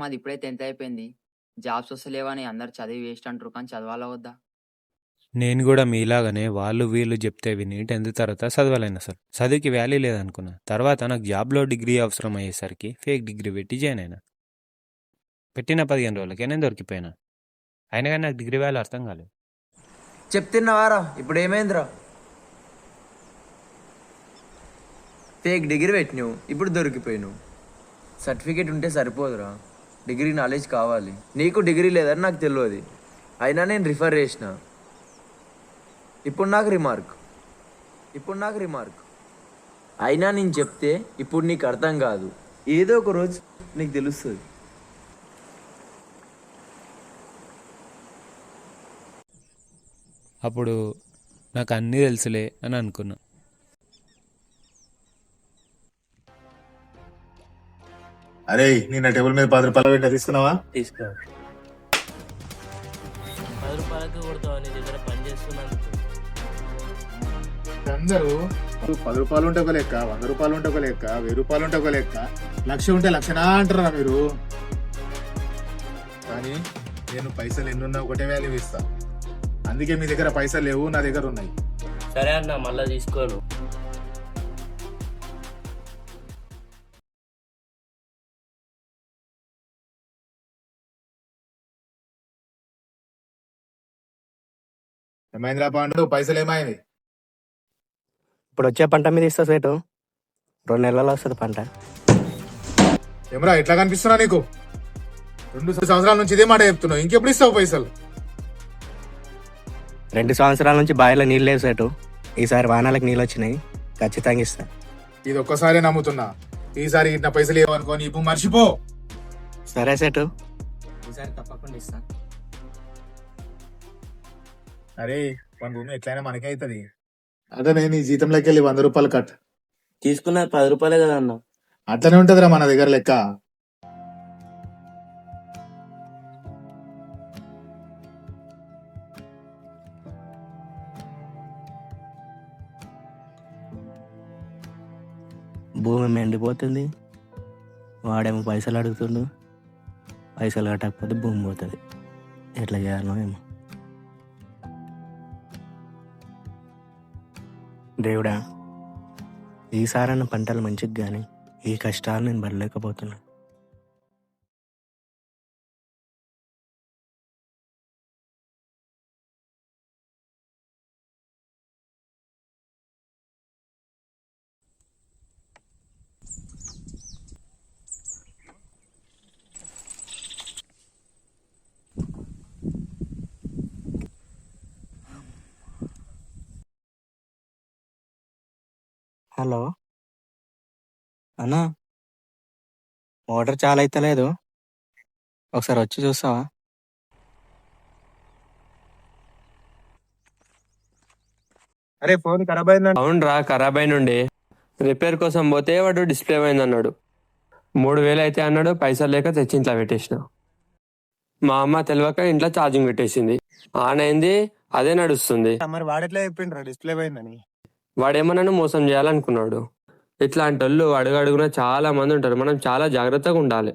మాది ఇప్పుడే 10థ్ అయిపోయింది. జాబ్స్ వస్తలేవని అందరూ చదివి వేస్ట్ అంటారు. కానీ చదవాలా వద్దా? నేను కూడా మీలాగానే వాళ్ళు వీళ్ళు చెప్తే విని 10th తర్వాత చదవలేను అసలు. చదువుకి వాల్యూ లేదనుకున్నా. తర్వాత నాకు జాబ్లో డిగ్రీ అవసరం అయ్యేసరికి ఫేక్ డిగ్రీ పెట్టి జాయిన్ అయినా. పెట్టిన 15 రోజులకే నేను దొరికిపోయినా. అయినా కానీ నాకు డిగ్రీ వాల్యూ అర్థం కాలేదు. చెప్తున్నావారా ఇప్పుడు ఏమైందిరా? ఫేక్ డిగ్రీ పెట్టినావు, ఇప్పుడు దొరికిపోయినావు. సర్టిఫికేట్ ఉంటే సరిపోదురా, డిగ్రీ నాలెడ్జ్ కావాలి. నీకు డిగ్రీ లేదని నాకు తెలియదు, అయినా నేను రిఫర్ చేసిన. ఇప్పుడు నాకు రిమార్క్ అయినా నేను చెప్తే ఇప్పుడు నీకు అర్థం కాదు, ఏదో ఒక రోజు నీకు తెలుస్తుంది. అప్పుడు నాకు అన్నీ తెలుసులే అని అనుకున్నా. అరే నిన్న టేబుల్ మీద 10 రూపాయలు పెట్టా, తీసుకున్నావా? తీసుకో. 10 రూపాయలకి కొడతావా? నీ దగ్గర పని చేస్తున్నందుకు. అందరూ 10 రూపాయలు ఉంటే ఒక లెక్క, 100 రూపాయలు ఉంటే ఒక లెక్క, 1000 రూపాయలు ఉంటే ఒక లెక్క, 1,00,000 ఉంటే 1,00,000 అంటారా మీరు? కానీ నేను పైసలు ఎన్నున్నా ఒకటే వాల్యూ ఇస్తా. అందుకే మీ దగ్గర పైసలు లేవు, నా దగ్గర ఉన్నాయి. సరే అన్న, మళ్ళా తీసుకోను. ఏమైందిరా పాండు, పైసలు ఏమైంది? ఇప్పుడు వచ్చే పంట మీద ఇస్తా సేటు, 2 నెలల్లో వస్తుంది పంట. ఏమరా ఎట్లా కనిపిస్తున్నా నీకు? 2 సంవత్సరాల నుంచి ఇదే మాట చెప్తున్నావు, ఇంకెప్పుడు ఇస్తావు పైసలు? 2 సంవత్సరాల నుంచి బావిలో నీళ్ళు లేవు సేటు, ఈసారి వానాలకు నీళ్ళు వచ్చినాయి, ఖచ్చితంగా ఇస్తా. ఇది ఒక్కసారి నమ్ముతున్నా, ఈసారి ఇట్లా పైసలు ఇవ్వనుకోని ఇప్పుడు మర్చిపో. సరే సేటు, ఈసారి తప్పకుండా ఇస్తా. అరే మన భూమి ఎట్లయినా మనకే అవుతుంది. అదే నేను ఈ జీతంలోకి వెళ్ళి 100 రూపాయలు కట్. తీసుకున్నది 10 రూపాయలే కదా అన్న. అట్లనే ఉంటదిరా మన దగ్గర లెక్క. భూమి ఎండిపోతుంది, వాడేమో పైసలు అడుగుతుండు, పైసలు కట్టకపోతే భూమి పోతుంది. ఎట్లా చేయాలో ఏమో. దేవుడా, ఈసారన్న పంటలు మంచిగా కానీ ఈ కష్టాలు నేను పడలేకపోతున్నా. హలో అన్నా, మోటార్ చాలా అయితలేదు, ఒకసారి వచ్చి చూస్తావా? అరే ఫోన్ ఖరాబ్ అయిందండి. అవునరా, ఖరాబ్ అయినుండి. రిపేర్ కోసం పోతే వాడు డిస్ప్లే పోయింది అన్నాడు. 3,000 అయితే అన్నాడు. పైసలు లేక తెచ్చి ఇంట్లో పెట్టేసిన. మా అమ్మ తెలియక ఇంట్లో ఛార్జింగ్ పెట్టేసింది. ఆన్ అయింది, అదే నడుస్తుంది. మరి వాడెట్లా చెప్పిండ్రా డిస్ప్లే పోయిందని? వాడేమో నన్ను మోసం చేయాలనుకున్నాడు. ఇట్లాంటి వాళ్ళు అడుగడుగున చాలా మంది ఉంటారు. మనం చాలా జాగ్రత్తగా ఉండాలి.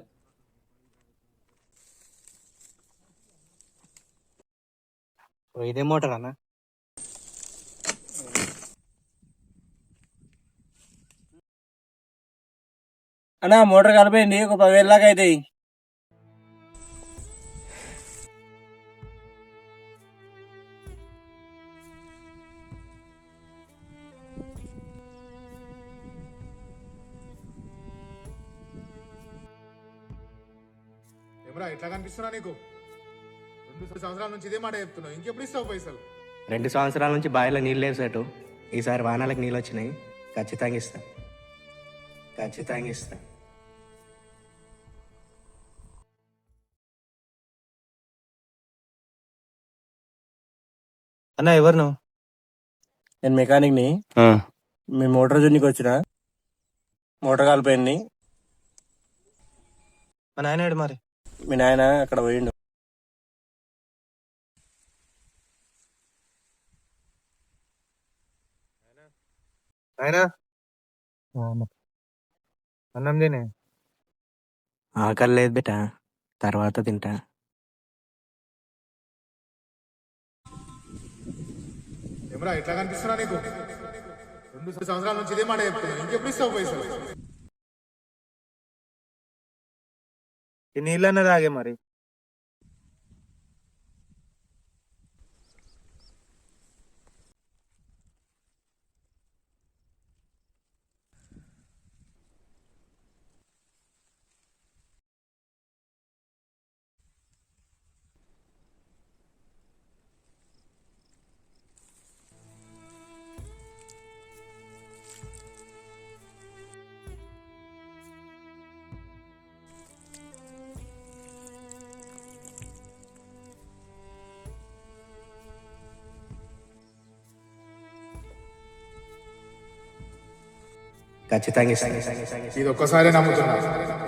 ఇదే మోటార్ అన్న? అన్నా మోటార్ కలిపోయింది, ఒక 10,000 దాకా అవుతాయి. ఏమరా ఎట్లా కనిపిస్తున్నా నీకు? 2 సంవత్సరాల నుంచి ఇదే మాట చెప్తున్నావు, ఇంకెప్పుడు ఇస్తావు పైసలు? 2 సంవత్సరాల నుంచి బావిలో నీళ్ళు లేవు సేటు, ఈసారి వానాలకు నీళ్ళు వచ్చినాయి, ఖచ్చితంగా ఇస్తా. అన్న ఎవరు నువ్వు? నేను మెకానిక్ని. మీ మోటార్ జున్నికి వచ్చిన, మోటార్ కాలిపోయింది. మా నాయన మరి? మీ నాయన అక్కడ పోయిండు. ఆయన అన్నం తినే. ఆకలి లేదు బిడ్డ, తర్వాత తింటా. ఏమరా ఎట్లా కనిపిస్తున్నా నీకు? 2 సంవత్సరాల నుంచి ఇదే మాట చెప్తున్నా. ఇంకెప్పుడు ఇస్తావు పైసలు? ఈ నీళ్ళన్న తాగే మరి. ఖచ్చితంగా ఇస్తా. ఇది ఒక్కసారి నమ్ముతున్నా.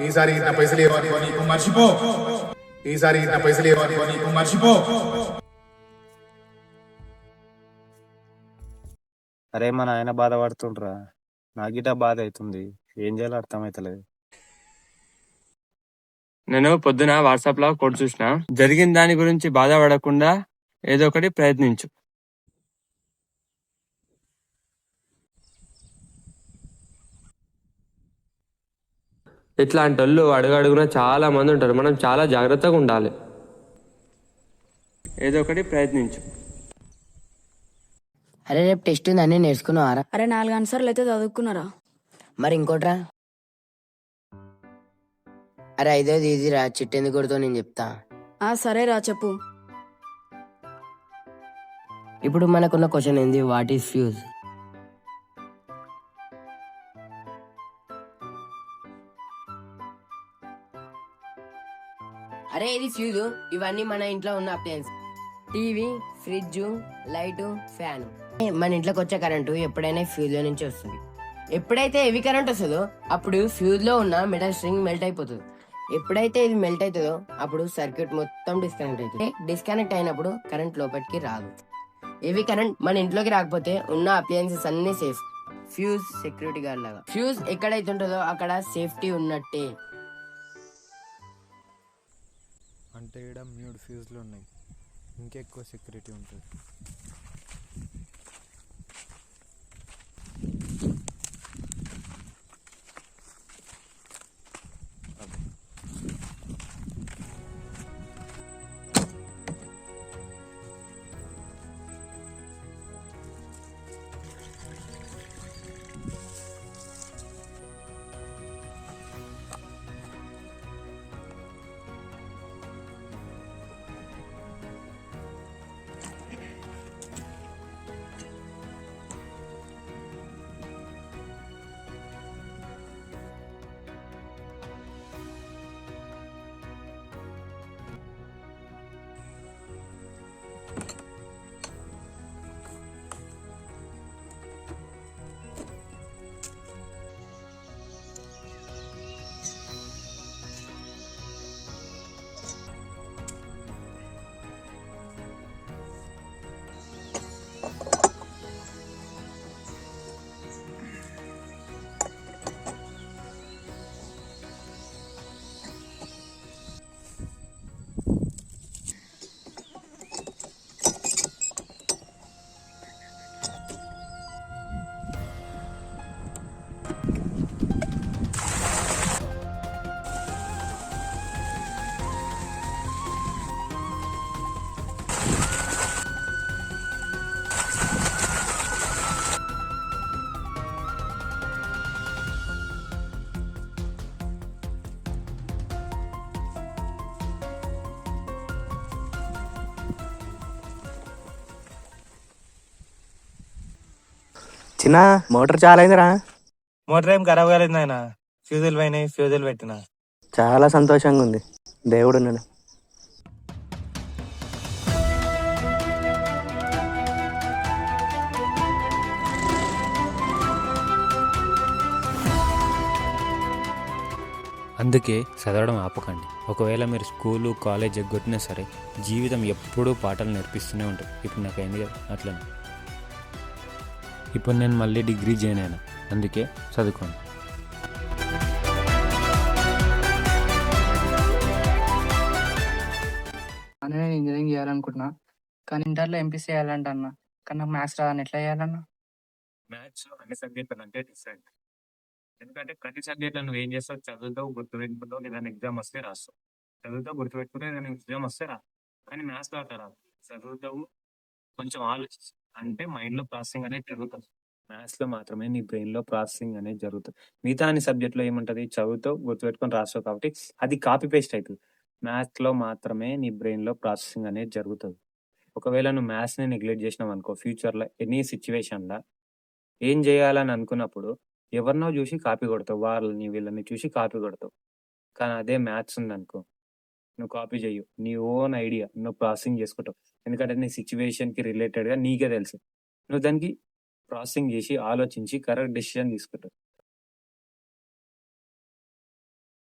ఈసారి ఇంత పైసలు ఇవ్వనుకో నీకు మర్చిపో. ఈసారి ఇంత పైసలు ఇవ్వనుకో నీకు మర్చిపో. అరే మా నాయన బాధపడుతుండ్రా, నాగిట బాధ అవుతుంది. ఏం చేయాలో అర్థమైతలేదు. నేను పొద్దున వాట్సాప్ లో కోడ్ చూసిన. జరిగిన దాని గురించి బాధపడకుండా ఏదో ఒకటి ప్రయత్నించు. ఇట్లాంటి వాళ్ళు అడుగడుగున చాలా మంది ఉంటారు. మనం చాలా జాగ్రత్తగా ఉండాలి. ఏదో ఒకటి ప్రయత్నించు. అరే రేపు టెస్ట్ ఉంది అన్నీ నేర్చుకున్నావారా? అరే 4 ఆన్సర్లు అయితే చదువుకున్నారా? మరి ఇంకోట్రా? అరే ఐదోది ఈజీరా, చిట్టెందుకు కొడుతో నేను చెప్తా. సరేరా చెప్పు. ఇప్పుడు మనకున్న క్వశ్చన్ ఏంది? What is fuse? అరే ఇది ఫ్యూజ్. ఇవన్నీ మన ఇంట్లో ఉన్న appliance. TV, fridge, light, fan. మన ఇంట్లోకి వచ్చే కరెంటు ఎప్పుడైనా ఫ్యూజ్ లో నుంచి వస్తుంది. ఎప్పుడైతే హెవీ కరెంట్ వస్తుందో అప్పుడు ఫ్యూజ్ లో ఉన్న మెటల్ స్ట్రింగ్ మెల్ట్ అయిపోతుంది. ఎప్పుడైతే ఇది మెల్ట్ అవుతుందో అప్పుడు సర్క్యూట్ మొత్తం డిస్కనెక్ట్ అవుతుంది. డిస్కనెక్ట్ అయినప్పుడు కరెంట్ లోపలికి రాదు. హెవీ కరెంట్ మన ఇంట్లోకి రాకపోతే ఉన్న అప్లయన్సెస్ అన్ని సేఫ్. ఫ్యూజ్ సెక్యూరిటీ గార్డ్ లాగా. ఫ్యూజ్ ఎక్కడైతే ఉంటుందో అక్కడ సేఫ్టీ ఉన్నట్టే. అంటే ఇక్కడ 3 ఫ్యూజ్లు ఉన్నాయి, ఇంకెక్కువ సెక్యూరిటీ ఉంటుంది. చిన్న మోటార్ చాలా అయిందిరా. మోటార్ ఏం ఖరాబ్ కాలేదు నాయన, ఫ్యూజులు పోయినాయి, ఫ్యూజులు పెట్టినా. చాలా సంతోషంగా ఉంది. దేవుడు ఉన్నాడు. అందుకే చదవడం ఆపకండి. ఒకవేళ మీరు స్కూలు కాలేజ్ ఎగ్గొట్టినా సరే జీవితం ఎప్పుడూ పాఠాలు నేర్పిస్తూనే ఉంటుంది. ఇప్పుడు నాకు అయింది కదా అట్లనే. ఇప్పుడు నేను మళ్ళీ డిగ్రీ జాయిన్ అయినా, అందుకే చదువుకోండి. చేయాలనుకుంటున్నా, కానీ ఇంటర్లో ఎంపీసీ చేయాలంట అన్న. కానీ నాకు మ్యాథ్స్ రాదని ఎట్లా చేయాలన్నా? మ్యాథ్స్ అన్ని సబ్జెక్టులు అంటే డిఫరెంట్. ఎందుకంటే ప్రతి సబ్జెక్ట్లో నువ్వు ఏం చేస్తావు, చదువుతావు, గుర్తుపెట్టుకుంటావు, ఏదైనా ఎగ్జామ్ వస్తే రాస్తావు. చదువుతావు, గుర్తుపెట్టుకుంటే ఏదైనా ఎగ్జామ్ వస్తే రా. కానీ మ్యాథ్స్లో అట్లా రాదు. చదువుతావు, కొంచెం ఆలోచిస్తావు, అంటే మైండ్లో ప్రాసెసింగ్ అనేది జరుగుతుంది. మ్యాథ్స్లో మాత్రమే నీ బ్రెయిన్లో ప్రాసెసింగ్ అనేది జరుగుతుంది. మిగతా అన్ని సబ్జెక్టులో ఏముంటుంది, చదువుతావు, గుర్తుపెట్టుకొని రాస్తావు, కాబట్టి అది కాపీ పేస్ట్ అవుతుంది. మ్యాథ్స్లో మాత్రమే నీ బ్రెయిన్లో ప్రాసెసింగ్ అనేది జరుగుతుంది. ఒకవేళ నువ్వు మ్యాథ్స్ని నెగ్లెక్ట్ చేసినావు అనుకో, ఫ్యూచర్లో ఎనీ సిచ్యువేషన్లో ఏం చేయాలని అనుకున్నప్పుడు ఎవరినో చూసి కాపీ కొడతావు, వాళ్ళని వీళ్ళని చూసి కాపీ కొడతావు. కానీ అదే మ్యాథ్స్ ఉందనుకో, నువ్వు కాపీ చేయవు, నీ ఓన్ ఐడియా నువ్వు ప్రాసెసింగ్ చేసుకుంటావు. ఎందుకంటే నీ సిచ్యువేషన్కి రిలేటెడ్గా నీకే తెలుసు. నువ్వు దానికి ప్రాసెసింగ్ చేసి ఆలోచించి కరెక్ట్ డెసిషన్ తీసుకుంటావు.